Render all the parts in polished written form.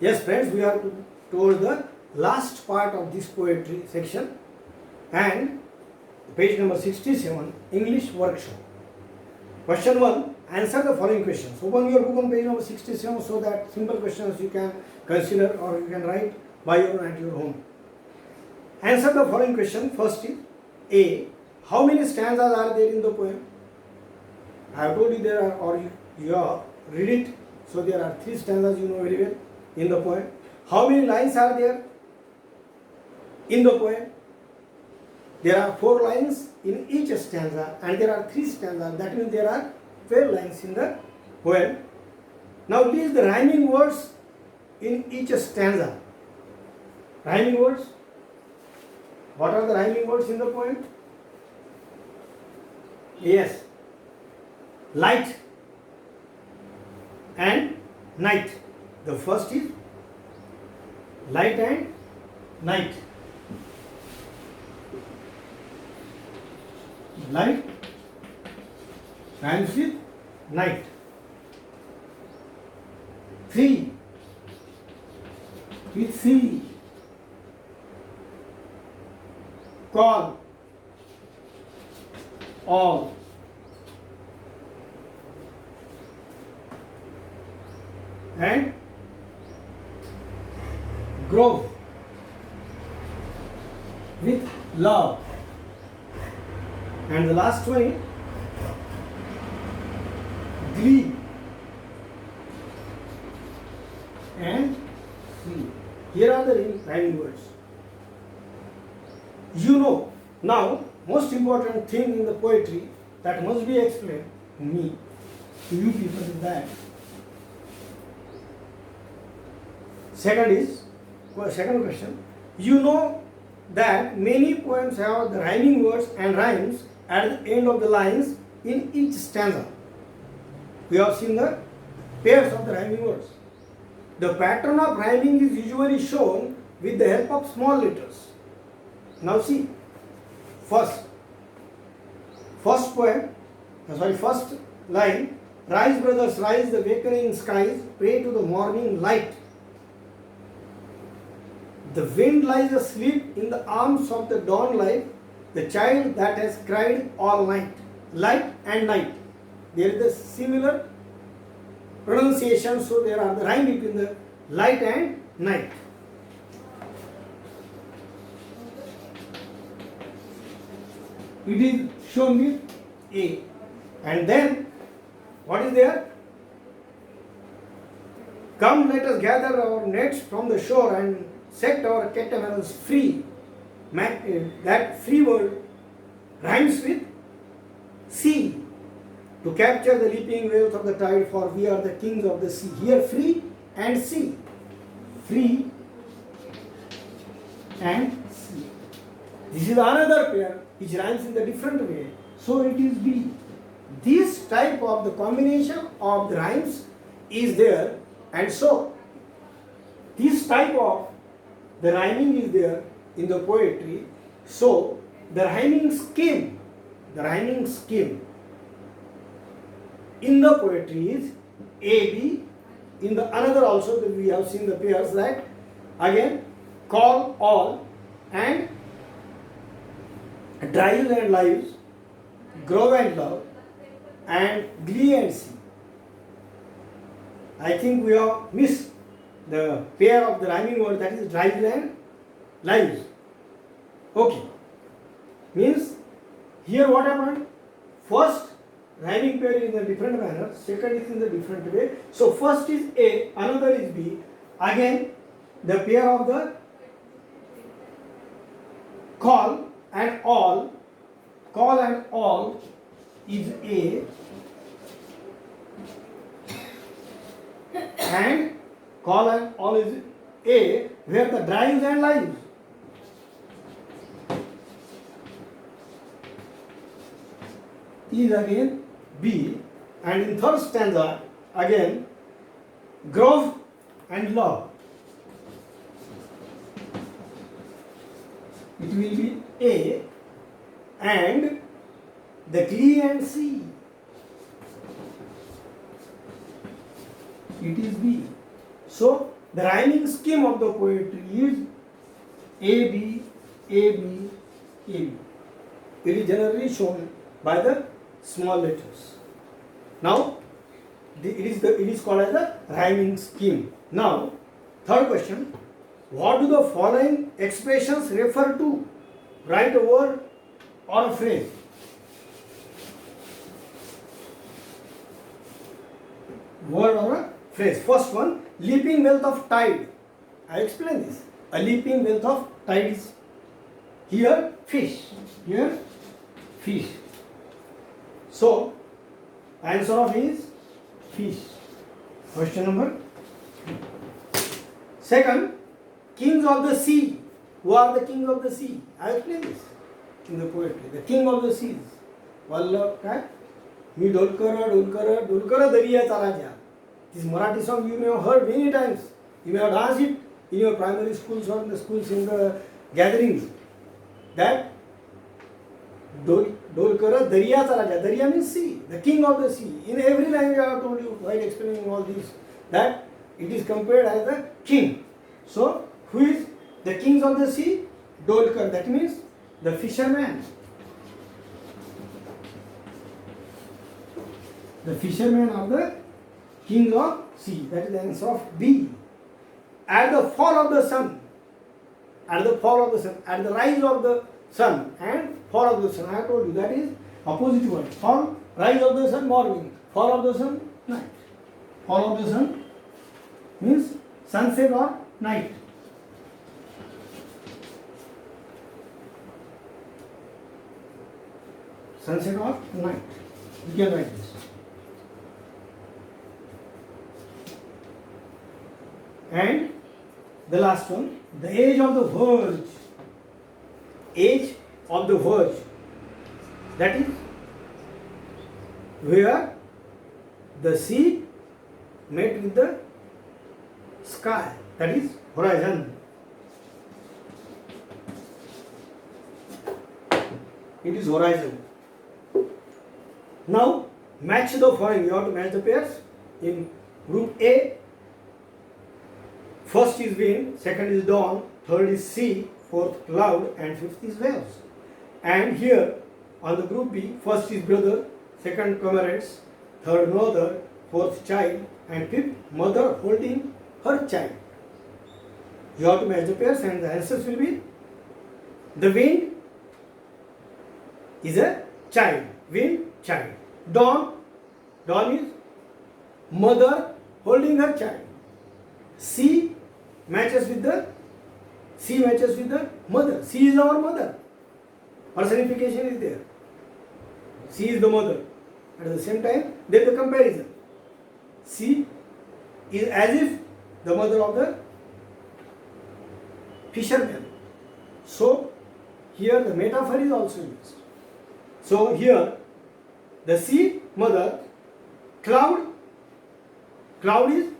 Yes, friends, we are towards the last part of this poetry section and page number 67, English workshop. Question 1, answer the following questions. Open your book on page number 67 so that simple questions you can consider or you can write by your own at your home. Answer the following question. First is A. How many stanzas are there in the poem? I have told you there are, or you are, read it. So there are 3 stanzas, you know very well, in the poem. How many lines are there in the poem? There are 4 lines in each stanza and there are 3 stanzas. That means there are 12 lines in the poem. Now list the rhyming words in each stanza. Rhyming words. What are the rhyming words in the poem? Yes. Light and night. The first is light and night. Light rhymes with night. 3 with C. Call, all. And grove with love. And the last one is glee and free. Here are the rhyming words. You know, now most important thing in the poetry that must be explained to me, to you people is that. Second question. You know that many poems have the rhyming words and rhymes at the end of the lines in each stanza. We have seen the pairs of the rhyming words. The pattern of rhyming is usually shown with the help of small letters. Now see, first line, rise brothers rise, the awakening skies, pray to the morning light. The wind lies asleep in the arms of the dawn light, the child that has cried all night. Light and night. There is a similar pronunciation, so there are the rhyme between the light and night. It is shown with A. And then, what is there? Come, let us gather our nets from the shore and set our catamarans free. That free word rhymes with sea. To capture the leaping waves of the tide, for we are the kings of the sea. Here, free and sea. Free and sea. This is another pair which rhymes in the different way. So it is B. This type of the combination of the rhymes is there, and so this type of the rhyming is there in the poetry. So the rhyming scheme in the poetry is A, B. In the another also we have seen the pairs that again call, all, and drives and lives, grove and love, and glee and sea. I think we have missed the pair of the rhyming word, that is drives and lives. Okay. Means here what happened? First rhyming pair is in a different manner, second is in a different way. So first is A, another is B. Again the pair of the call and all is A, and call and all is A, where the drives and lives. Is again B, and in third stanza again grove and love. It will be A, and the glee and sea. It is B. So The rhyming scheme of the poetry is A B A B A B. It is generally shown by the small letters. Now, it is called as the rhyming scheme. Now, third question: what do the following expressions refer to? Write a word or a phrase. Word or a phrase. First one, leaping wealth of tide. I explain this. A leaping wealth of tide is here fish. Here fish. So, answer of is fish. Question number 3. Second, kings of the sea. Who are the kings of the sea? I explain this in the poetry. The king of the seas. Vallabh काय? मी ढोलकर दर्याचा राजा. This Marathi song you may have heard many times. You may have danced it in your primary schools or in the schools in the gatherings. That Dholkar दर्याचा Raja. Darya means sea, the king of the sea. In every language I have told you while explaining all this that it is compared as the king. So who is the kings of the sea? Dholkar. That means the fisherman. The fisherman of the king of sea. That is the answer of B. At the fall of the sun. At the fall of the sun. At the rise of the sun and fall of the sun. I have told you that is opposite word. Fall, rise of the sun, morning. Fall of the sun, night. Fall of the sun means sunset or night. Sunset or night. You can write this. And the last one, the age of the verge. Age of the verge. That is where the sea met with the sky. That is horizon. It is horizon. Now match the following. You have to match the pairs. In group A, first is wind, second is dawn, third is sea, fourth cloud, and fifth is waves. And here on the group B, first is brother, second comrades, third mother, fourth child, and fifth mother holding her child. You have to match the pairs, and the answers will be: the wind is a child, wind, child. Dawn is mother holding her child. Sea matches with the mother. She is our mother. Personification is there. She is the mother. At the same time, there is the comparison. She is as if the mother of the fisherman. So here the metaphor is also used. So here the sea, mother, cloud is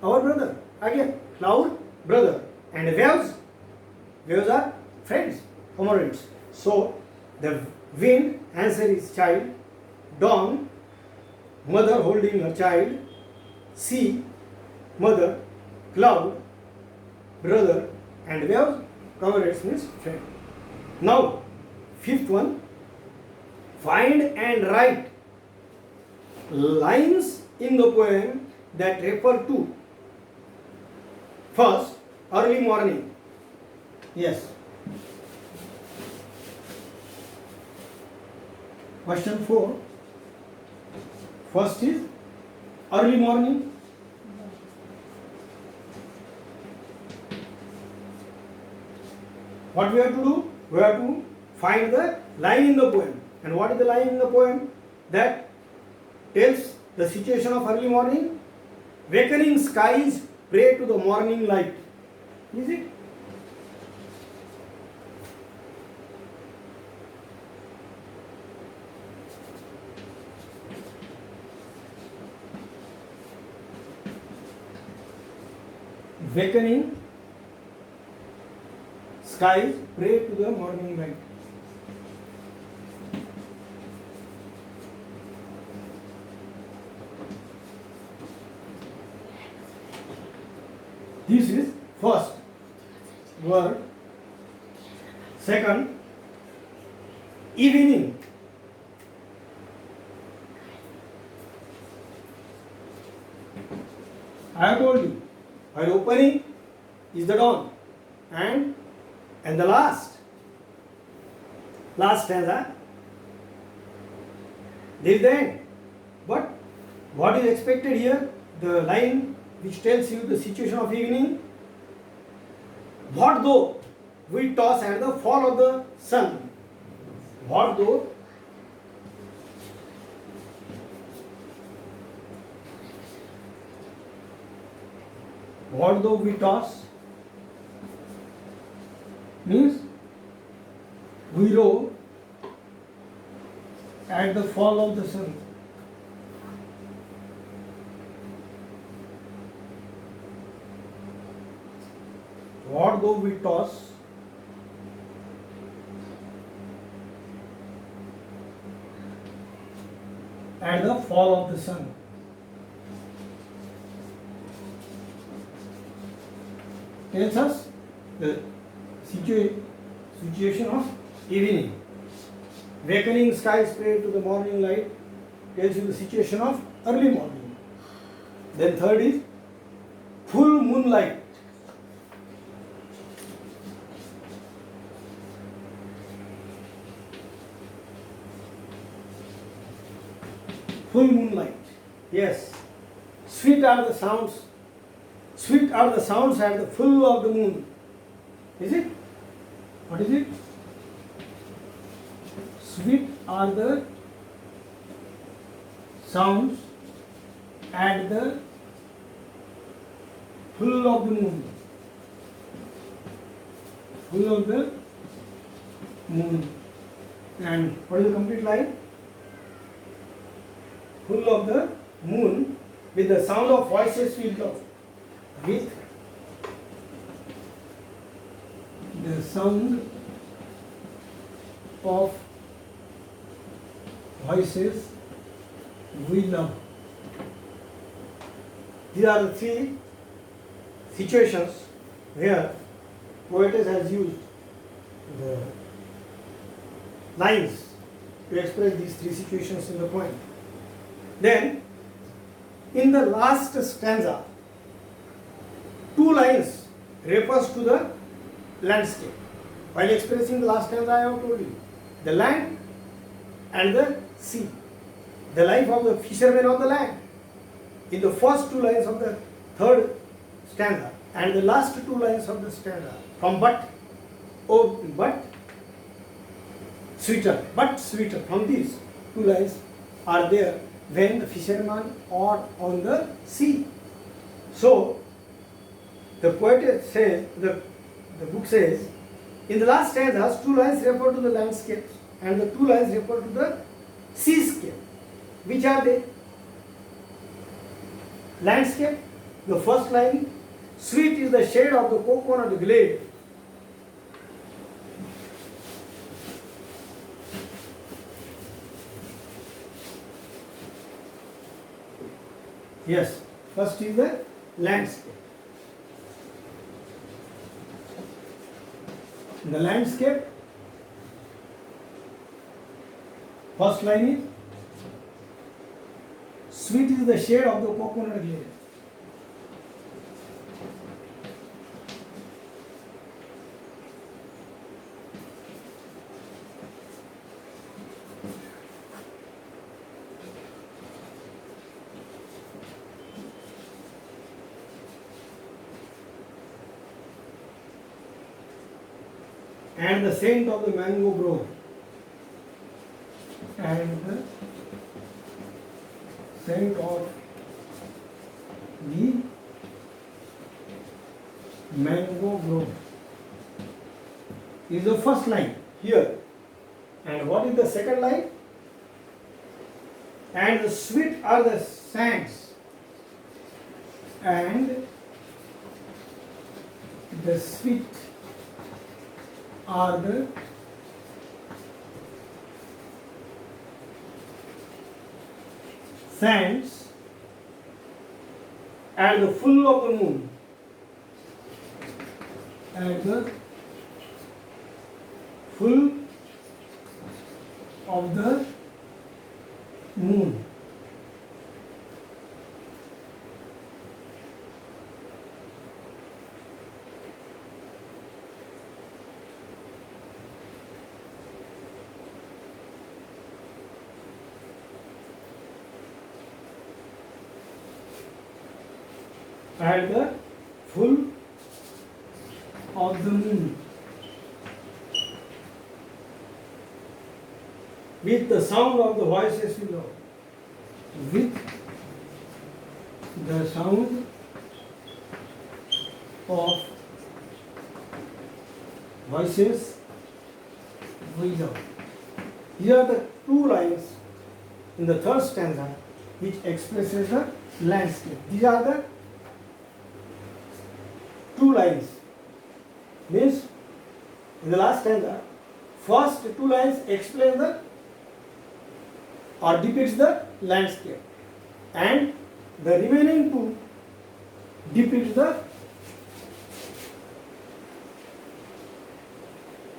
our brother. Again, cloud, brother. And waves are friends, comrades. So the wind, answer is child. Dawn, mother holding her child. Sea, mother. Cloud, brother. And waves, comrades means friend. Now, fifth one, find and write lines in the poem that refer to. First, early morning. Yes. Question 4. First is early morning. What we have to do? We have to find the line in the poem. And what is the line in the poem? That tells the situation of early morning. Wakening skies pray to the morning light. Is it? Wakening skies pray to the morning light. This is first word. Second, evening. I have told you, while opening is the dawn, and the last stanza, this is the end. But what is expected here? The line which tells you the situation of evening. What though we toss at the fall of the sun? What though we toss means we row at the fall of the sun. What though we toss at the fall of the sun. Tells us the situation of evening. Wakening sky spread to the morning light tells you the situation of early morning. Then third is full moonlight. Full moonlight. Yes. Sweet are the sounds at the full of the moon. Is it? What is it? Sweet are the sounds at the full of the moon. Full of the moon. And what is the complete line? Full of the moon, with the sound of voices filled up. With the sound of voices we love. These are the three situations where poetess has used the lines to express these three situations in the poem. Then, in the last stanza, two lines refers to the landscape. While expressing the last stanza, I have told you the land and the sea, the life of the fishermen on the land. In the first two lines of the third stanza and the last two lines of the stanza, from but sweeter, from these two lines are there when the fishermen are on the sea. So, the poet says, the book says, in the last stanzas, two lines refer to the landscapes and the two lines refer to the seascape. Which are they? Landscape, the first line, sweet is the shade of the coconut glade. Yes, first is the landscape. In the landscape, first line is sweet is the shade of the coconut glade. And the scent of the mango grove. And the scent of the mango grove is the first line here. And what is the second line? And the sweet are the sands, and the sweet are the sands and the full of the moon. at the full of the moon. At the full of the moon, with the sound of the voices below, with the sound of voices below. These are the two lines in the third stanza which expresses the landscape. These are the two lines. Means in the last stanza, first two lines explain the or depicts the landscape, and the remaining two depicts the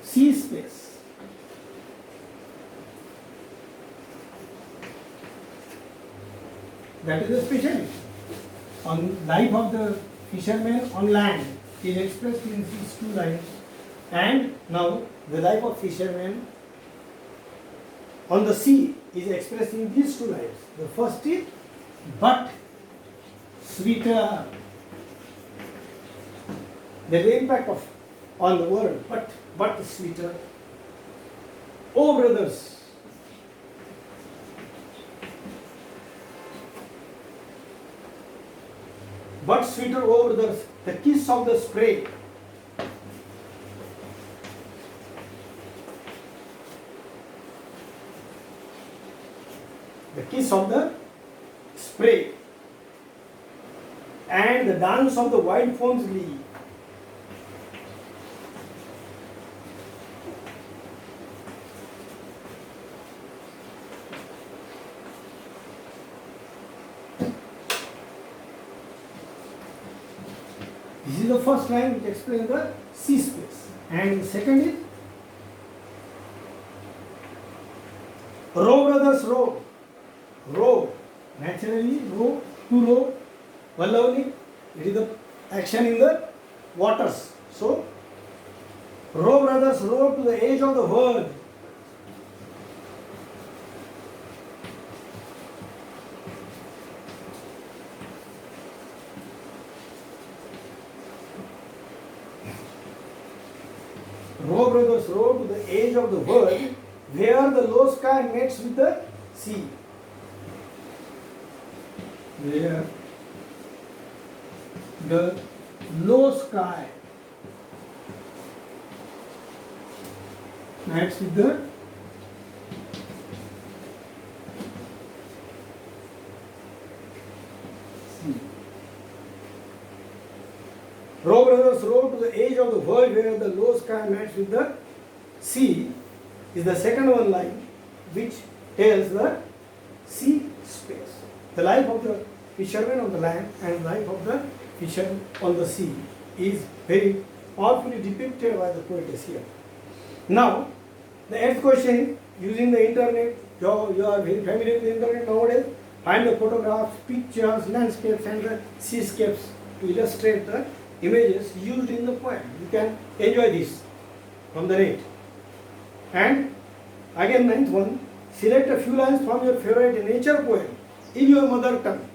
sea space. That is the speciality. On life of the fisherman on land is expressed in these two lines, and now the life of fisherman on the sea is expressed in these two lines. The first is, but sweeter. The impact of on the word but sweeter. Oh brothers, but sweeter, oh brothers, the kiss of the spray. The kiss of the spray and the dance of the wild foam's leaf. This is the first line which explains the sea space, and the second is row brothers row. Row, naturally row, to row, Vallavani, it is the action in the waters. So, row brothers row to the edge of the world. Row brothers row to the edge of the world, where the low sky meets with the sea. Where the low sky meets with the sea. Row brothers row to the edge of the world, where the low sky meets with the sea is the second one line which tells the sea space. The life of the fisherman on the land and life of the fisherman on the sea is very powerfully depicted by the poetess here. Now, the eighth question, using the internet, you are very familiar with the internet nowadays, find the photographs, pictures, landscapes and the seascapes to illustrate the images used in the poem. You can enjoy this from the net. And again, ninth one, select a few lines from your favorite nature poem in your mother tongue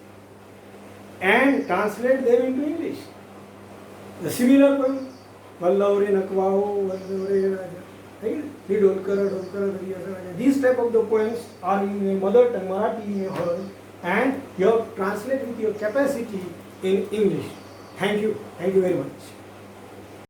and translate them into English. The similar poem, Vallavare Nakvao, Vallavare Raja. These type of the poems are in your mother tongue, Marathi you may heard, and you have translate with your capacity in English. Thank you very much.